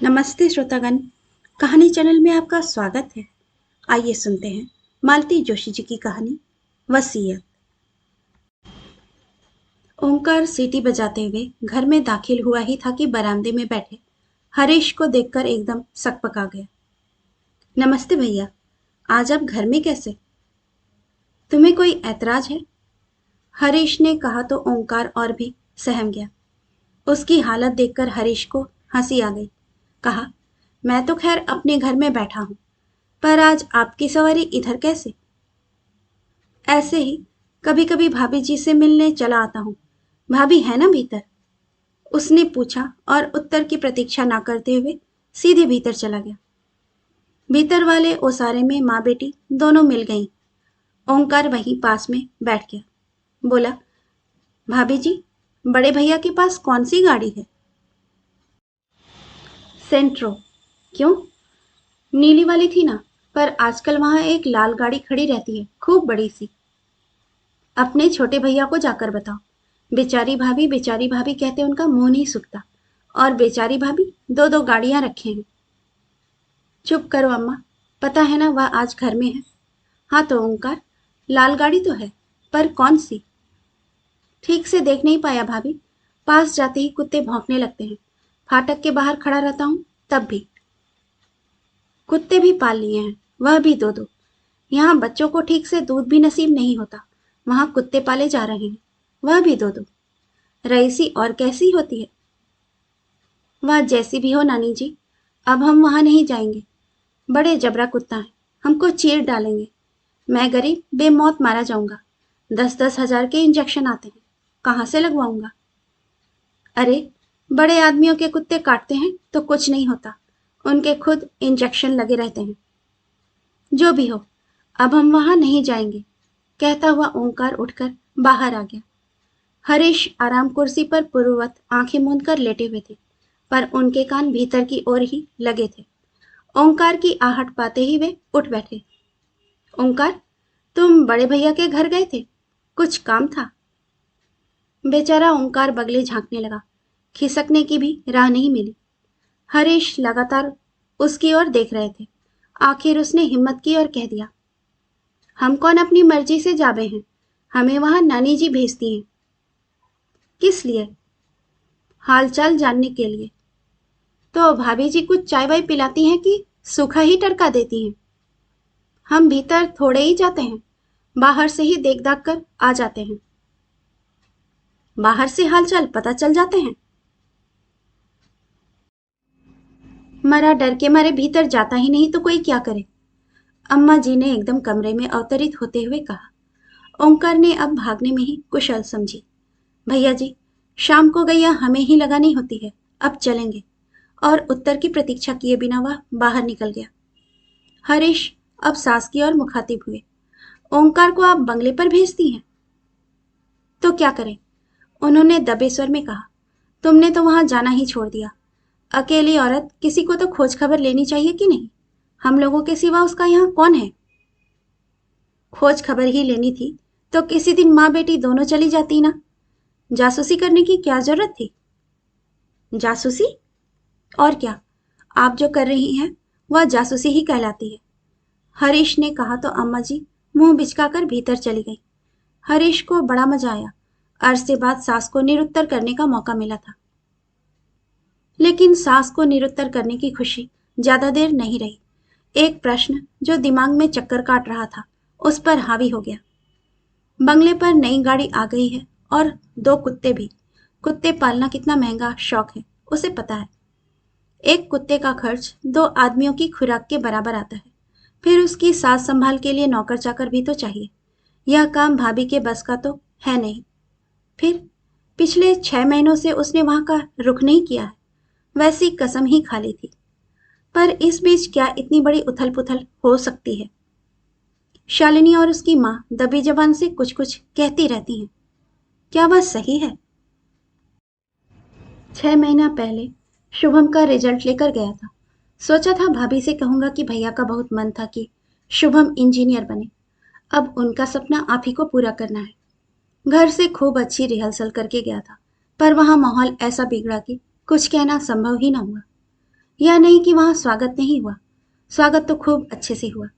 नमस्ते श्रोतागण। कहानी चैनल में आपका स्वागत है। आइए सुनते हैं मालती जोशी जी की कहानी वसीयत। ओंकार सीटी बजाते हुए घर में दाखिल हुआ ही था कि बरामदे में बैठे हरीश को देखकर एकदम सकपका गया। नमस्ते भैया, आज आप घर में कैसे? तुम्हें कोई ऐतराज है? हरीश ने कहा तो ओंकार और भी सहम गया। उसकी हालत देखकर हरीश को हंसी आ गई। कहा, मैं तो खैर अपने घर में बैठा हूं, पर आज आपकी सवारी इधर कैसे? ऐसे ही कभी कभी भाभी जी से मिलने चला आता हूँ। भाभी है ना भीतर? उसने पूछा और उत्तर की प्रतीक्षा ना करते हुए सीधे भीतर चला गया। भीतर वाले ओसारे में माँ बेटी दोनों मिल गईं। ओंकार वहीं पास में बैठ गया। बोला, भाभी जी, बड़े भैया के पास कौन सी गाड़ी है? सेंट्रो। क्यों? नीली वाली थी ना, पर आजकल वहां एक लाल गाड़ी खड़ी रहती है, खूब बड़ी सी। अपने छोटे भैया को जाकर बताओ। बेचारी भाभी कहते उनका मुंह नहीं सूखता। और बेचारी भाभी दो दो गाड़ियां रखे हैं। चुप करो अम्मा, पता है ना वह आज घर में है। हाँ तो ओंकार, लाल गाड़ी तो है, पर कौन सी? ठीक से देख नहीं पाया भाभी। पास जाते ही कुत्ते भौंकने लगते हैं। फाटक के बाहर खड़ा रहता हूँ तब भी। कुत्ते भी पाल लिए हैं, वह भी दो दो। यहाँ बच्चों को ठीक से दूध भी नसीब नहीं होता, वहां कुत्ते पाले जा रहे हैं, वह भी दो दो। रईसी और कैसी होती है? वह जैसी भी हो नानी जी, अब हम वहां नहीं जाएंगे। बड़े जबरा कुत्ता है, हमको चीर डालेंगे। मैं गरीब बेमौत मारा जाऊंगा। 10-10 हजार के इंजेक्शन आते हैं, कहाँ से लगवाऊंगा? अरे, बड़े आदमियों के कुत्ते काटते हैं तो कुछ नहीं होता, उनके खुद इंजेक्शन लगे रहते हैं। जो भी हो, अब हम वहां नहीं जाएंगे, कहता हुआ ओंकार उठकर बाहर आ गया। हरीश आराम कुर्सी पर पूर्ववत आंखें मूंद कर लेटे हुए थे, पर उनके कान भीतर की ओर ही लगे थे। ओंकार की आहट पाते ही वे उठ बैठे। ओंकार, तुम बड़े भैया के घर गए थे? कुछ काम था? बेचारा ओंकार बगले झांकने लगा। खिसकने की भी राह नहीं मिली। हरीश लगातार उसकी ओर देख रहे थे। आखिर उसने हिम्मत की और कह दिया, हम कौन अपनी मर्जी से जाबे हैं, हमें वहां नानी जी भेजती हैं। किस लिए? हालचाल जानने के लिए। तो भाभी जी कुछ चाय वाय पिलाती हैं कि सूखा ही टरका देती हैं? हम भीतर थोड़े ही जाते हैं, बाहर से ही देख दाख कर आ जाते हैं। बाहर से हालचाल पता चल जाते हैं? मरा डर के मारे भीतर जाता ही नहीं तो कोई क्या करे? अम्मा जी ने एकदम कमरे में अवतरित होते हुए कहा। ओंकार ने अब भागने में ही कुशल समझी। भैया जी, शाम को गैया हमें ही लगानी होती है, अब चलेंगे। और उत्तर की प्रतीक्षा किए बिना वह बाहर निकल गया। हरीश अब सास की ओर मुखातिब हुए। ओंकार को आप बंगले पर भेजती हैं? तो क्या करें? उन्होंने दबे स्वर में कहा। तुमने तो वहां जाना ही छोड़ दिया। अकेली औरत, किसी को तो खोज खबर लेनी चाहिए कि नहीं? हम लोगों के सिवा उसका यहाँ कौन है? खोज खबर ही लेनी थी तो किसी दिन माँ बेटी दोनों चली जाती ना। जासूसी करने की क्या जरूरत थी? जासूसी? और क्या, आप जो कर रही हैं वह जासूसी ही कहलाती है। हरीश ने कहा तो अम्मा जी मुंह बिचकाकर भीतर चली गई। हरीश को बड़ा मजा आया। अरसे बाद सास को निरुत्तर करने का मौका मिला था। लेकिन सास को निरुत्तर करने की खुशी ज्यादा देर नहीं रही। एक प्रश्न जो दिमाग में चक्कर काट रहा था उस पर हावी हो गया। बंगले पर नई गाड़ी आ गई है और दो कुत्ते भी। कुत्ते पालना कितना महंगा शौक है, उसे पता है। एक कुत्ते का खर्च दो आदमियों की खुराक के बराबर आता है। फिर उसकी सास संभाल के लिए नौकर चाकर भी तो चाहिए। यह काम भाभी के बस का तो है नहीं। फिर पिछले 6 महीनों से उसने वहां का रुख नहीं किया है, वैसी कसम ही खा ली थी। पर इस बीच क्या इतनी बड़ी उथल पुथल हो सकती है? शालिनी और उसकी माँ दबी जबान से कुछ कुछ कहती रहती हैं। क्या वह सही है? 6 महीना पहले शुभम का रिजल्ट लेकर गया था। सोचा था भाभी से कहूंगा कि भैया का बहुत मन था कि शुभम इंजीनियर बने। अब उनका सपना आप ही को पूरा करना है। घर से खूब अच्छी रिहर्सल करके गया था, पर वहां माहौल ऐसा बिगड़ा कि कुछ कहना संभव ही ना हुआ। या नहीं कि वहां स्वागत नहीं हुआ। स्वागत तो खूब अच्छे से हुआ।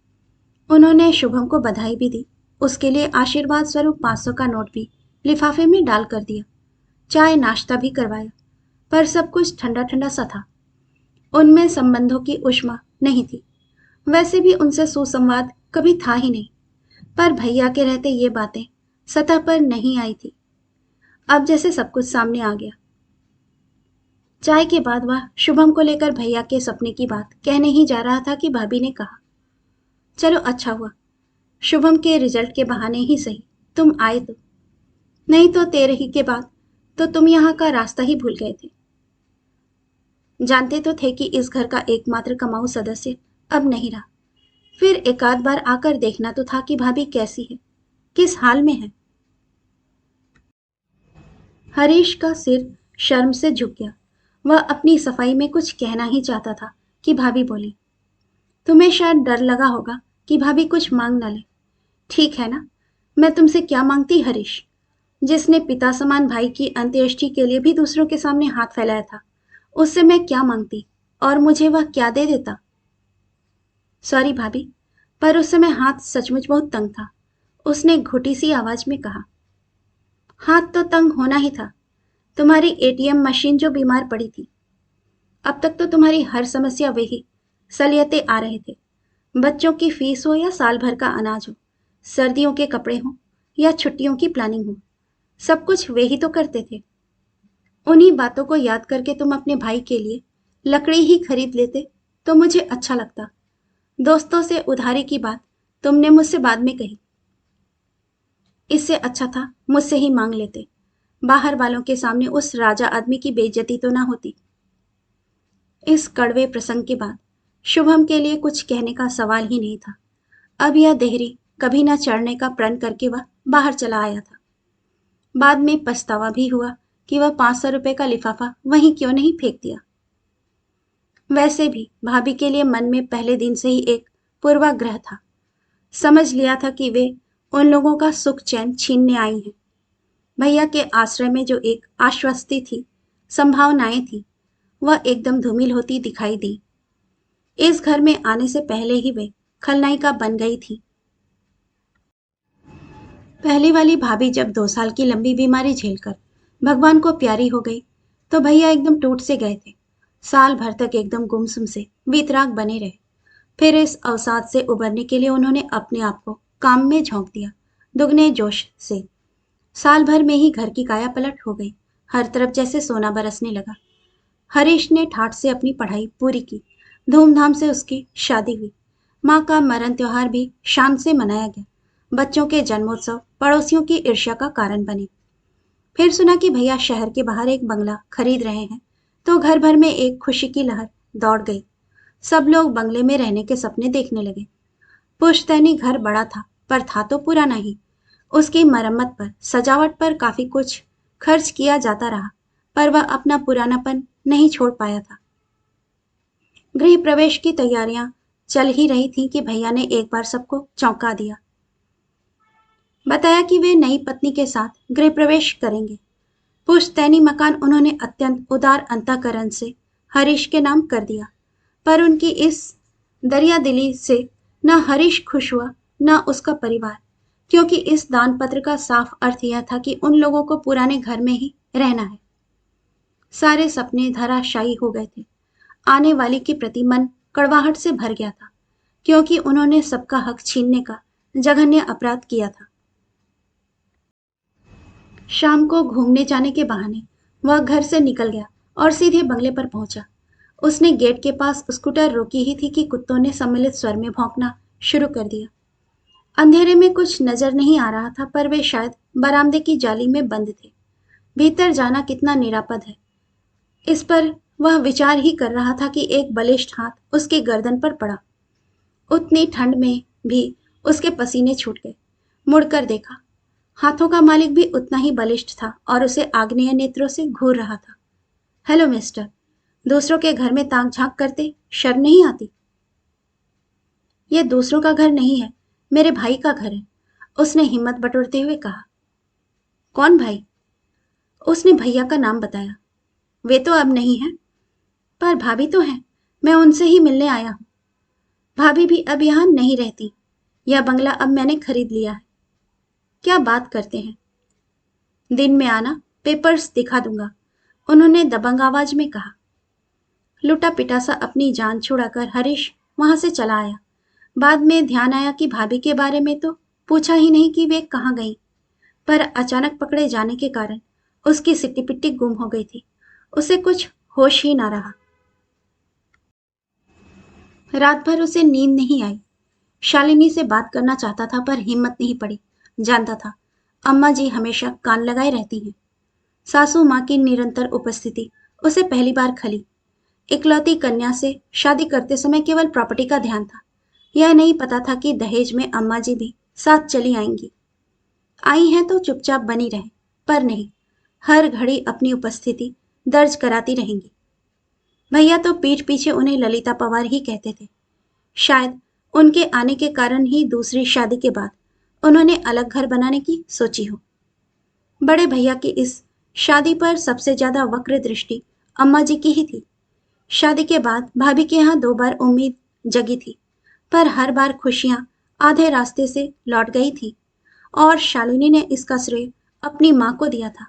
उन्होंने शुभम को बधाई भी दी। उसके लिए आशीर्वाद स्वरूप 500 का नोट भी लिफाफे में डाल कर दिया। चाय नाश्ता भी करवाया, पर सब कुछ ठंडा ठंडा सा था। उनमें संबंधों की ऊष्मा नहीं थी। वैसे भी उनसे सुसंवाद कभी था ही नहीं। पर भैया के रहते ये बातें सतह पर नहीं आई थी। अब जैसे सब कुछ सामने आ गया। चाय के बाद वह शुभम को लेकर भैया के सपने की बात कहने ही जा रहा था कि भाभी ने कहा, चलो अच्छा हुआ, शुभम के रिजल्ट के बहाने ही सही तुम आए तो, नहीं तो 13 के बाद तो तुम यहाँ का रास्ता ही भूल गए थे। जानते तो थे कि इस घर का एकमात्र कमाऊ सदस्य अब नहीं रहा, फिर एकाध बार आकर देखना तो था कि भाभी कैसी है, किस हाल में है। हरीश का सिर शर्म से झुक गया। वह अपनी सफाई में कुछ कहना ही चाहता था कि भाभी बोली, तुम्हें शायद डर लगा होगा कि भाभी कुछ मांग न ले। ठीक है ना, मैं तुमसे क्या मांगती हरीश, जिसने पिता समान भाई की अंत्येष्टि के लिए भी दूसरों के सामने हाथ फैलाया था, उससे मैं क्या मांगती और मुझे वह क्या दे देता। सॉरी भाभी, पर उस समय हाथ सचमुच बहुत तंग था। उसने घुटी सी आवाज में कहा। हाथ तो तंग होना ही था, तुम्हारी एटीएम मशीन जो बीमार पड़ी थी। अब तक तो तुम्हारी हर समस्या वही सलियते आ रहे थे। बच्चों की फीस हो या साल भर का अनाज हो, सर्दियों के कपड़े हो या छुट्टियों की प्लानिंग हो, सब कुछ वे ही तो करते थे। उन्हीं बातों को याद करके तुम अपने भाई के लिए लकड़ी ही खरीद लेते तो मुझे अच्छा लगता। दोस्तों से उधारी की बात तुमने मुझसे बाद में कही। इससे अच्छा था मुझसे ही मांग लेते। बाहर वालों के सामने उस राजा आदमी की बेइज्जती तो ना होती। इस कड़वे प्रसंग के बाद शुभम के लिए कुछ कहने का सवाल ही नहीं था। अब यह देहरी कभी न चढ़ने का प्रण करके वह बाहर चला आया था। बाद में पछतावा भी हुआ कि वह 500 रुपए का लिफाफा वहीं क्यों नहीं फेंक दिया। वैसे भी भाभी के लिए मन में पहले दिन से ही एक पूर्वाग्रह था। समझ लिया था कि वे उन लोगों का सुख चैन छीनने आई हैं। भैया के आश्रय में जो एक आश्वस्ति थी, संभावनाएं थी, वह एकदम धूमिल होती दिखाई दी। इस घर में आने से पहले ही वे खलनायिका बन गई थी। पहली वाली भाभी जब 2 साल की लंबी बीमारी झेलकर भगवान को प्यारी हो गई, तो भैया एकदम टूट से गए थे। साल भर तक एकदम गुमसुम से वीतराग बने रहे। फिर इस अवसाद से उबरने के लिए उन्होंने अपने आप को काम में झोंक दिया, दुगने जोश से। साल भर में ही घर की काया पलट हो गई। हर तरफ जैसे सोना बरसने लगा। हरीश ने ठाठ से अपनी पढ़ाई पूरी की। धूमधाम से उसकी शादी हुई। माँ का मरण त्योहार भी शान से मनाया गया। बच्चों के जन्मोत्सव पड़ोसियों की ईर्ष्या का कारण बने। फिर सुना कि भैया शहर के बाहर एक बंगला खरीद रहे हैं, तो घर भर में एक खुशी की लहर दौड़ गई। सब लोग बंगले में रहने के सपने देखने लगे। पुश्तैनी घर बड़ा था, पर था तो पुराना ही। उसकी मरम्मत पर, सजावट पर काफी कुछ खर्च किया जाता रहा, पर वह अपना पुरानापन नहीं छोड़ पाया था। गृह प्रवेश की तैयारियां चल ही रही थी कि भैया ने एक बार सबको चौंका दिया। बताया कि वे नई पत्नी के साथ गृह प्रवेश करेंगे। पुश्तैनी मकान उन्होंने अत्यंत उदार अंतःकरण से हरीश के नाम कर दिया, पर उनकी इस दरिया दिली से न हरीश खुश हुआ न उसका परिवार, क्योंकि इस दान पत्र का साफ अर्थ यह था कि उन लोगों को पुराने घर में ही रहना है। सारे सपने धराशायी हो गए थे। आने वाली के प्रति मन कड़वाहट से भर गया था, क्योंकि उन्होंने सबका हक छीनने का जघन्य अपराध किया था। शाम को घूमने जाने के बहाने वह घर से निकल गया और सीधे बंगले पर पहुंचा। उसने गेट के पास स्कूटर रोकी ही थी कि कुत्तों ने सम्मिलित स्वर में भौंकना शुरू कर दिया। अंधेरे में कुछ नजर नहीं आ रहा था, पर वे शायद बरामदे की जाली में बंद थे। भीतर जाना कितना निरापद है, इस पर वह विचार ही कर रहा था कि एक बलिष्ठ हाथ उसकी गर्दन पर पड़ा। उतनी ठंड में भी उसके पसीने छूट गए। मुड़कर देखा, हाथों का मालिक भी उतना ही बलिष्ठ था और उसे आग्नेय नेत्रों से घूर रहा था। हेलो मिस्टर, दूसरों के घर में ताक झांक करते शर्म नहीं आती? यह दूसरों का घर नहीं है, मेरे भाई का घर है, उसने हिम्मत बटोरते हुए कहा। कौन भाई? उसने भैया का नाम बताया। वे तो अब नहीं है, पर भाभी तो हैं। मैं उनसे ही मिलने आया हूँ। भाभी भी अब यहाँ नहीं रहती। यह बंगला अब मैंने खरीद लिया है। क्या बात करते हैं। दिन में आना, पेपर्स दिखा दूंगा, उन्होंने दबंग आवाज में कहा। लुटा पिटा सा अपनी जान छुड़ाकर हरीश वहां से चला आया। बाद में ध्यान आया कि भाभी के बारे में तो पूछा ही नहीं कि वे कहाँ गई, पर अचानक पकड़े जाने के कारण उसकी सिट्टी पिट्टी गुम हो गई थी। उसे कुछ होश ही ना रहा। रात भर उसे नींद नहीं आई। शालिनी से बात करना चाहता था पर हिम्मत नहीं पड़ी। जानता था अम्मा जी हमेशा कान लगाए रहती हैं। सासू माँ की निरंतर उपस्थिति उसे पहली बार खली। इकलौती कन्या से शादी करते समय केवल प्रॉपर्टी का ध्यान था। यह नहीं पता था कि दहेज में अम्मा जी भी साथ चली आएंगी। आई हैं तो चुपचाप बनी रहें, पर नहीं, हर घड़ी अपनी उपस्थिति दर्ज कराती रहेंगी। भैया तो पीठ पीछे उन्हें ललिता पवार ही कहते थे। शायद उनके आने के कारण ही दूसरी शादी के बाद उन्होंने अलग घर बनाने की सोची हो। बड़े भैया की इस शादी पर सबसे ज्यादा वक्र दृष्टि अम्मा जी की ही थी। शादी के बाद भाभी के यहाँ 2 बार उम्मीद जगी थी, पर हर बार खुशियां आधे रास्ते से लौट गई थी और शालिनी ने इसका श्रेय अपनी माँ को दिया था।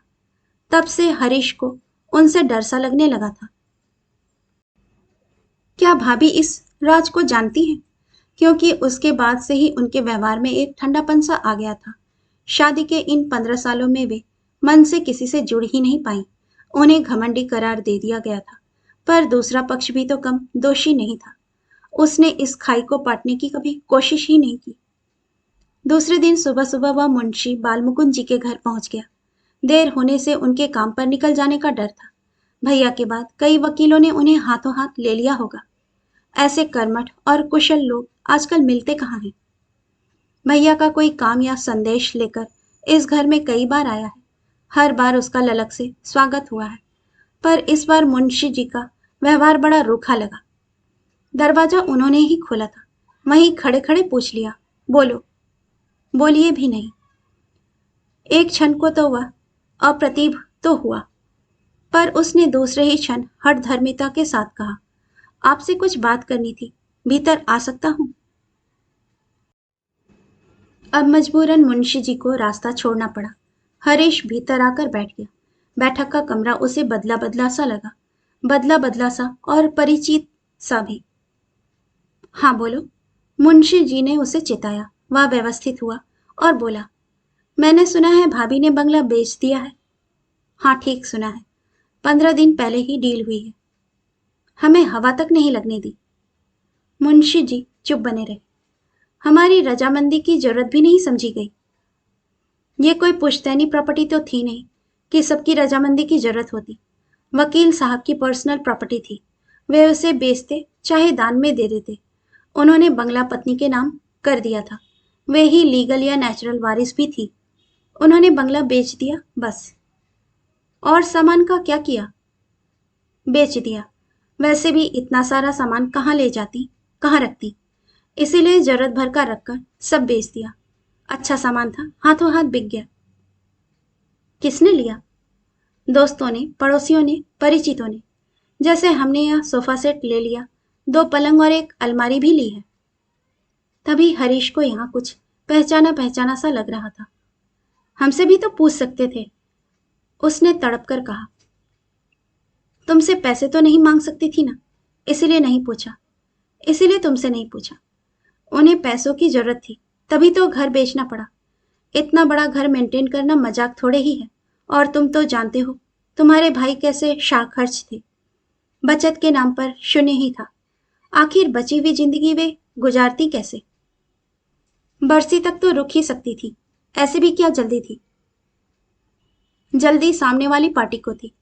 तब से हरीश को उनसे डर सा लगने लगा था। क्या भाभी इस राज को जानती हैं? क्योंकि उसके बाद से ही उनके व्यवहार में एक ठंडापन सा आ गया था। शादी के इन 15 सालों में वे मन से किसी से जुड़ ही नहीं पाई। उन्हें घमंडी करार दे दिया गया था, पर दूसरा पक्ष भी तो कम दोषी नहीं था। उसने इस खाई को पाटने की कभी कोशिश ही नहीं की। दूसरे दिन सुबह सुबह वह मुंशी बालमुकुंद जी के घर पहुंच गया। देर होने से उनके काम पर निकल जाने का डर था। भैया के बाद कई वकीलों ने उन्हें हाथों हाथ ले लिया होगा। ऐसे कर्मठ और कुशल लोग आजकल मिलते कहाँ हैं। भैया का कोई काम या संदेश लेकर इस घर में कई बार आया है। हर बार उसका ललक से स्वागत हुआ है, पर इस बार मुंशी जी का व्यवहार बड़ा रूखा लगा। दरवाजा उन्होंने ही खोला था, वहीं खड़े खड़े पूछ लिया, बोलो। बोलिए भी नहीं। एक क्षण को तो वह अप्रतिभ तो हुआ, पर उसने दूसरे ही क्षण हठधर्मिता के साथ कहा, आपसे कुछ बात करनी थी, भीतर आ सकता हूं? अब मजबूरन मुंशी जी को रास्ता छोड़ना पड़ा। हरीश भीतर आकर बैठ गया। बैठक का कमरा उसे बदला बदला सा लगा, बदला बदला सा और परिचित सा भी। हाँ बोलो। मुंशी जी ने उसे चिताया। वह व्यवस्थित हुआ और बोला, मैंने सुना है भाभी ने बंगला बेच दिया है। हाँ ठीक सुना है, 15 दिन पहले ही डील हुई है। हमें हवा तक नहीं लगने दी। मुंशी जी चुप बने रहे। हमारी रजामंदी की जरूरत भी नहीं समझी गई। ये कोई पुश्तैनी प्रॉपर्टी तो थी नहीं कि सबकी रजामंदी की जरूरत होती। वकील साहब की पर्सनल प्रॉपर्टी थी। वे उसे बेचते चाहे दान में दे देते। उन्होंने बंगला पत्नी के नाम कर दिया था। वे ही लीगल या नेचुरल वारिस भी थी। उन्होंने बंगला बेच दिया बस। और सामान का क्या किया? बेच दिया। वैसे भी इतना सारा सामान कहाँ ले जाती, कहाँ रखती। इसीलिए जरूरत भर का रखकर सब बेच दिया। अच्छा सामान था, हाथों हाथ बिक गया। किसने लिया? दोस्तों ने, पड़ोसियों ने, परिचितों ने। जैसे हमने यह सोफा सेट ले लिया, 2 पलंग और एक अलमारी भी ली है। तभी हरीश को यहाँ कुछ पहचाना पहचाना सा लग रहा था। हमसे भी तो पूछ सकते थे, उसने तड़प कर कहा। तुमसे पैसे तो नहीं मांग सकती थी ना, इसीलिए नहीं पूछा। इसीलिए तुमसे नहीं पूछा। उन्हें पैसों की जरूरत थी, तभी तो घर बेचना पड़ा। इतना बड़ा घर मेंटेन करना मजाक थोड़े ही है। और तुम तो जानते हो तुम्हारे भाई कैसे शाह खर्च थे। बचत के नाम पर शून्य ही था। आखिर बची हुई जिंदगी वे गुजारती कैसे? बरसी तक तो रुक ही सकती थी। ऐसे भी क्या जल्दी थी? जल्दी सामने वाली पार्टी को थी।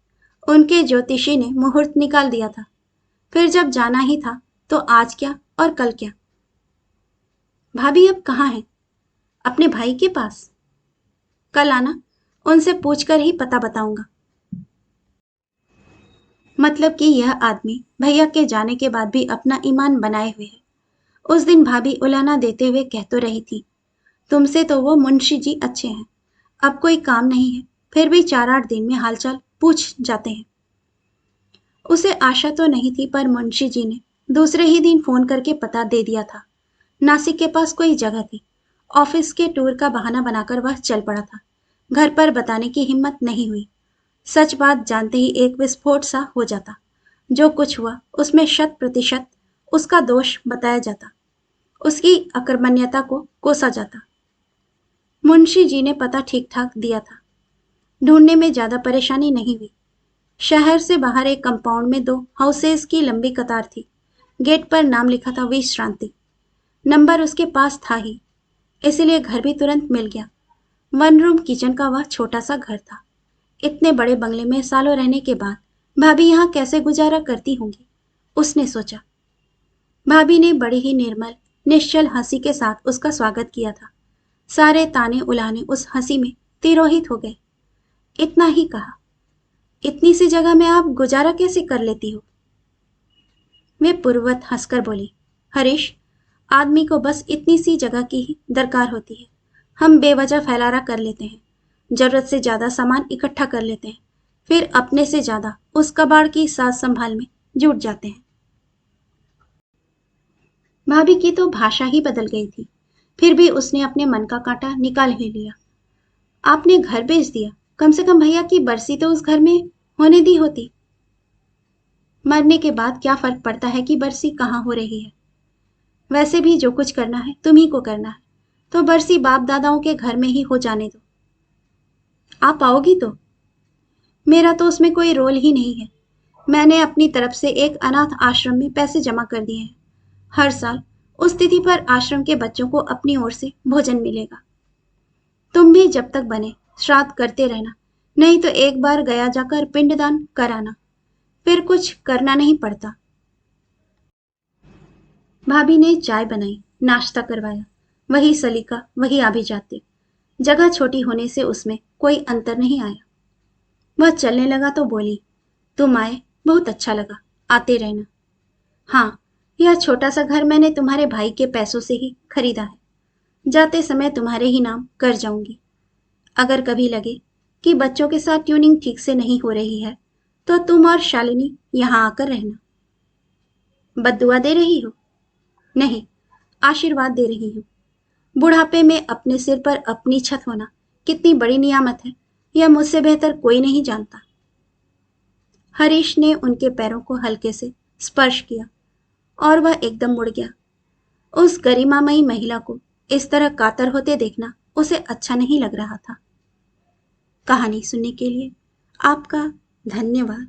उनके ज्योतिषी ने मुहूर्त निकाल दिया था। फिर जब जाना ही था तो आज क्या और कल क्या? भाभी अब कहाँ है? अपने भाई के पास। कल आना, उनसे पूछकर ही पता बताऊंगा। मतलब कि यह आदमी भैया के जाने के बाद भी अपना ईमान बनाए हुए है। उस दिन भाभी उलाहना देते हुए कह तो रही थी, तुमसे तो वो मुंशी जी अच्छे हैं। अब कोई काम नहीं है, फिर भी 4-8 दिन में हालचाल पूछ जाते हैं। उसे आशा तो नहीं थी, पर मुंशी जी ने दूसरे ही दिन फोन करके पता दे दिया था। नासिक के पास कोई जगह थी। ऑफिस के टूर का बहाना बनाकर वह चल पड़ा था। घर पर बताने की हिम्मत नहीं हुई। सच बात जानते ही एक विस्फोट सा हो जाता। जो कुछ हुआ उसमें 100% उसका दोष बताया जाता। उसकी अकर्मण्यता को कोसा जाता। मुंशी जी ने पता ठीक ठाक दिया था। ढूंढने में ज्यादा परेशानी नहीं हुई। शहर से बाहर एक कंपाउंड में 2 हाउसेस की लंबी कतार थी। गेट पर नाम लिखा था विश्रांति। नंबर उसके पास था ही, इसीलिए घर भी तुरंत मिल गया। 1 रूम किचन का वह छोटा सा घर था। इतने बड़े बंगले में सालों रहने के बाद भाभी यहाँ कैसे गुजारा करती होंगी, उसने सोचा। भाभी ने बड़ी ही निर्मल निश्चल हंसी के साथ उसका स्वागत किया था। सारे ताने उलाने उस हंसी में तिरोहित हो गए। इतना ही कहा, इतनी सी जगह में आप गुजारा कैसे कर लेती हो? वे पूर्ववत हंसकर बोली, हरीश, आदमी को बस इतनी सी जगह की ही दरकार होती है। हम बेवजह फैलारा कर लेते हैं, जरूरत से ज्यादा सामान इकट्ठा कर लेते हैं, फिर अपने से ज्यादा उस कबाड़ की साज संभाल में जुट जाते हैं। भाभी की तो भाषा ही बदल गई थी, फिर भी उसने अपने मन का कांटा निकाल ही लिया। आपने घर बेच दिया, कम से कम भैया की बरसी तो उस घर में होने दी होती। मरने के बाद क्या फर्क पड़ता है कि बरसी कहाँ हो रही है? वैसे भी जो कुछ करना है तुम्ही को करना है, तो बरसी बाप दादाओं के घर में ही हो जाने दो। आप आओगी तो? मेरा तो उसमें कोई रोल ही नहीं है। मैंने अपनी तरफ से एक अनाथ आश्रम में पैसे जमा कर दिए हैं। हर साल उस तिथि पर आश्रम के बच्चों को अपनी ओर से भोजन मिलेगा। तुम भी जब तक बने श्राद्ध करते रहना, नहीं तो एक बार गया जाकर पिंडदान कराना, फिर कुछ करना नहीं पड़ता। भाभी ने चाय बनाई, नाश्ता करवाया। वही सलीका, वही आभिजात्य। जगह छोटी होने से उसमें कोई अंतर नहीं आया। वह चलने लगा तो बोली, तुम आए, बहुत अच्छा लगा, आते रहना। हाँ, यह छोटा सा घर मैंने तुम्हारे भाई के पैसों से ही खरीदा है। जाते समय तुम्हारे ही नाम कर जाऊंगी। अगर कभी लगे कि बच्चों के साथ ट्यूनिंग ठीक से नहीं हो रही है, तो तुम और शालिनी यहाँ आकर रहना। बद्दुआ दे रही हो? नहीं, आशीर्वाद दे रही हूँ। बुढ़ापे में अपने सिर पर अपनी छत होना कितनी बड़ी नियामत है, यह मुझसे बेहतर कोई नहीं जानता। हरीश ने उनके पैरों को हल्के से स्पर्श किया और वह एकदम मुड़ गया। उस गरिमामयी महिला को इस तरह कातर होते देखना उसे अच्छा नहीं लग रहा था। कहानी सुनने के लिए आपका धन्यवाद।